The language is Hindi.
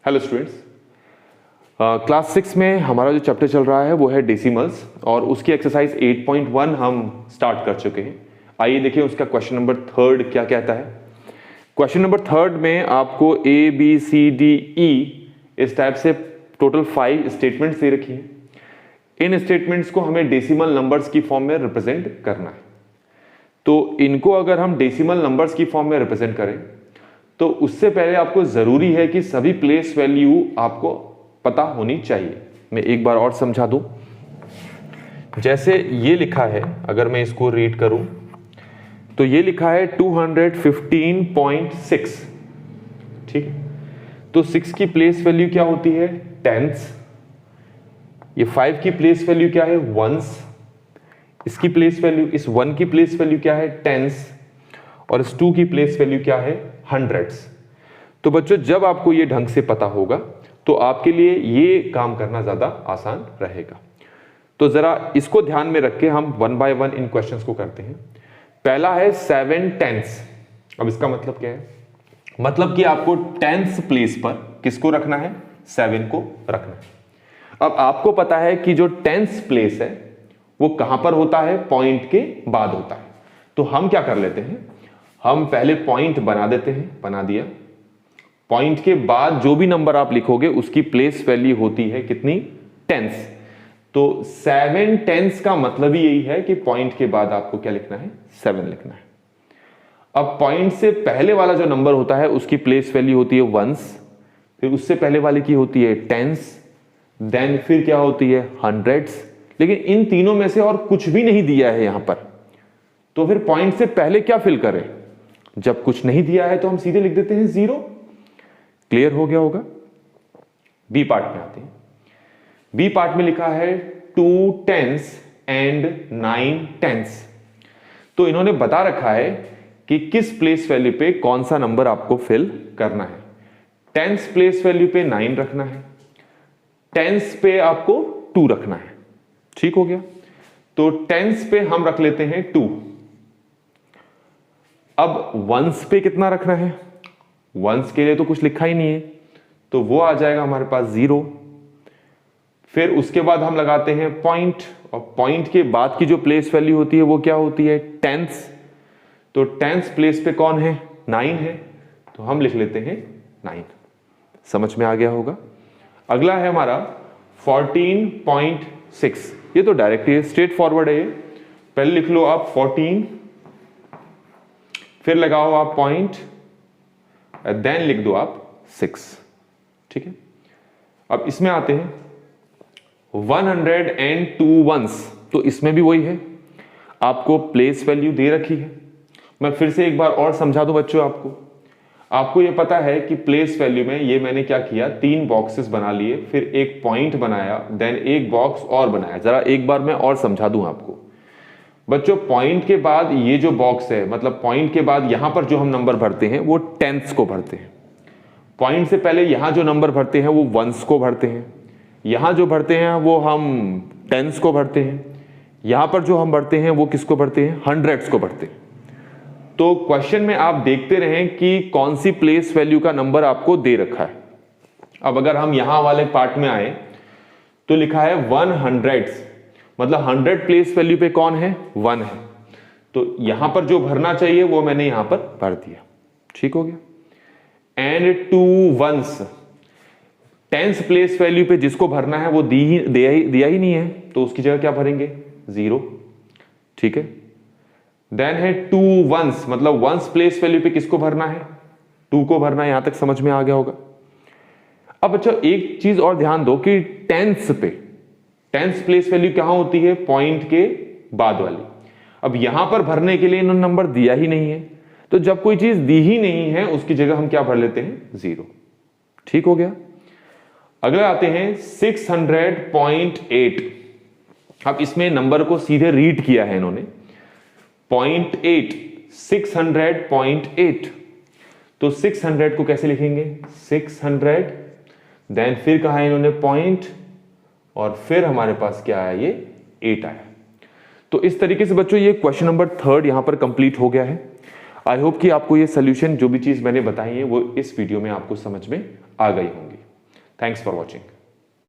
हेलो स्टूडेंट्स, क्लास 6 में हमारा जो चैप्टर चल रहा है वो है डेसिमल्स और उसकी एक्सरसाइज 8.1 हम स्टार्ट कर चुके हैं। आइए देखिए उसका क्वेश्चन नंबर 3 क्या कहता है। क्वेश्चन नंबर 3 में आपको A B C D E इस टाइप से टोटल 5 स्टेटमेंट्स दे रखी हैं। इन स्टेटमेंट्स को हमें डेसिमल नंबर्स की फॉर्म में रिप्रेजेंट करना है। तो इनको अगर हम डेसिमल नंबर्स की फॉर्म में रिप्रेजेंट करें तो उससे पहले आपको जरूरी है कि सभी प्लेस वैल्यू आपको पता होनी चाहिए। मैं एक बार और समझा दूं। जैसे ये लिखा है, अगर मैं इसको रीड करूं तो ये लिखा है 215.6, ठीक है। तो 6 की प्लेस वैल्यू क्या होती है? टेंस। ये 5 की प्लेस वैल्यू क्या है? वंस। इसकी प्लेस वैल्यू, इस 1 की प्लेस वैल्यू क्या है? टेंस। और इस 2 की प्लेस वैल्यू क्या है? हंड्रेड्स। तो बच्चों जब आपको ये ढंग से पता होगा तो आपके लिए ये काम करना ज्यादा आसान रहेगा। तो जरा इसको ध्यान में रख के हम 1 बाय 1 इन क्वेश्चंस को करते हैं। पहला है 7 टेंस। अब इसका मतलब क्या है? मतलब कि आपको टेंस प्लेस पर किसको रखना है? 7 को रखना है। अब आपको पता है कि जो टेंस प्लेस है वो कहां पर होता है? पॉइंट के बाद होता है। तो हम क्या कर लेते हैं, हम पहले पॉइंट बना देते हैं। बना दिया। पॉइंट के बाद जो भी नंबर आप लिखोगे उसकी प्लेस वैल्यू होती है कितनी? टेंस। तो 7 टेंस का मतलब ही यही है कि पॉइंट के बाद आपको क्या लिखना है? 7 लिखना है। अब पॉइंट से पहले वाला जो नंबर होता है उसकी प्लेस वैल्यू होती है वंस, फिर उससे पहले वाले की होती है टेंस, देन फिर क्या होती है? हंड्रेड्स। लेकिन इन तीनों में से और कुछ भी नहीं दिया है यहां पर। तो फिर पॉइंट से पहले क्या फिल करें? जब कुछ नहीं दिया है तो हम सीधे लिख देते हैं 0। क्लियर हो गया होगा। बी पार्ट में आते हैं। बी पार्ट में लिखा है 2 टेंस एंड 9 टेंस। तो इन्होंने बता रखा है कि किस प्लेस वैल्यू पे कौन सा नंबर आपको फिल करना है। टेंस प्लेस वैल्यू पे 9 रखना है, टेंस पे आपको 2 रखना है। ठीक हो गया। तो टेंस पे हम रख लेते हैं 2। अब वंस पे कितना रखना है? वंस के लिए तो कुछ लिखा ही नहीं है, तो वो आ जाएगा हमारे पास 0। फिर उसके बाद हम लगाते हैं पॉइंट, और पॉइंट के बाद की जो प्लेस वैल्यू होती है वो क्या होती है? टेंस। तो टेंस प्लेस पे कौन है? 9 है, तो हम लिख लेते हैं 9। समझ में आ गया होगा। अगला है हमारा 14.6। ये तो डायरेक्ट है, स्ट्रेट फॉरवर्ड है। पहले लिख लो आप 14, फिर लगाओ आप पॉइंट, देन लिख दो आप 6। ठीक है। अब इसमें आते हैं 102 वंस। तो इसमें भी वही है, आपको प्लेस वैल्यू दे रखी है। मैं फिर से एक बार और समझा दूं बच्चों आपको ये पता है कि प्लेस वैल्यू में ये मैंने क्या किया, 3 बॉक्सेस बना लिए, फिर एक पॉइंट बनाया, देन एक बॉक्स और बनाया। जरा एक बार मैं और समझा दूं आपको बच्चों। पॉइंट के बाद ये जो बॉक्स है, मतलब पॉइंट के बाद यहां पर जो हम नंबर भरते हैं वो टेंस को भरते हैं। पॉइंट से पहले यहां जो नंबर भरते हैं वो वंस को भरते हैं। यहां जो भरते हैं वो हम टेंस को भरते हैं। यहां पर जो हम भरते हैं वो किसको भरते हैं? हंड्रेड्स को भरते हैं। तो क्वेश्चन में आप देखते रहें कि कौन सी प्लेस वैल्यू का नंबर आपको दे रखा है। अब अगर हम यहां वाले पार्ट में आए तो लिखा है 100, मतलब 100 प्लेस वैल्यू पे कौन है? 1 है। तो यहां पर जो भरना चाहिए वो मैंने यहां पर भर दिया। ठीक हो गया। And 2 ones, tens place value पे जिसको भरना है वो दिया ही नहीं है, तो उसकी जगह क्या भरेंगे? 0। ठीक है। देन है 2 वंस, मतलब वंस प्लेस वैल्यू पे किसको भरना है? 2 को भरना है। यहां तक समझ में आ गया होगा। अब अच्छा एक चीज और ध्यान दो कि टेंस पे, टेंस प्लेस वैल्यू कहां होती है? पॉइंट के बाद वाली। अब यहां पर भरने के लिए इन्होंने नंबर दिया ही नहीं है, तो जब कोई चीज दी ही नहीं है उसकी जगह हम क्या भर लेते हैं? 0। ठीक हो गया। अगला आते हैं 600.8। अब इसमें नंबर को सीधे रीड किया है इन्होंने, 0.8, 600.8। तो 600 को कैसे लिखेंगे? 600, देन फिर कहा है इन्होंने पॉइंट, और फिर हमारे पास क्या आया? ये 8 आया। तो इस तरीके से बच्चों ये क्वेश्चन नंबर 3 यहां पर कंप्लीट हो गया है। आई होप कि आपको ये सोल्यूशन, जो भी चीज मैंने बताई है वो इस वीडियो में आपको समझ में आ गई होंगी। Thanks for watching.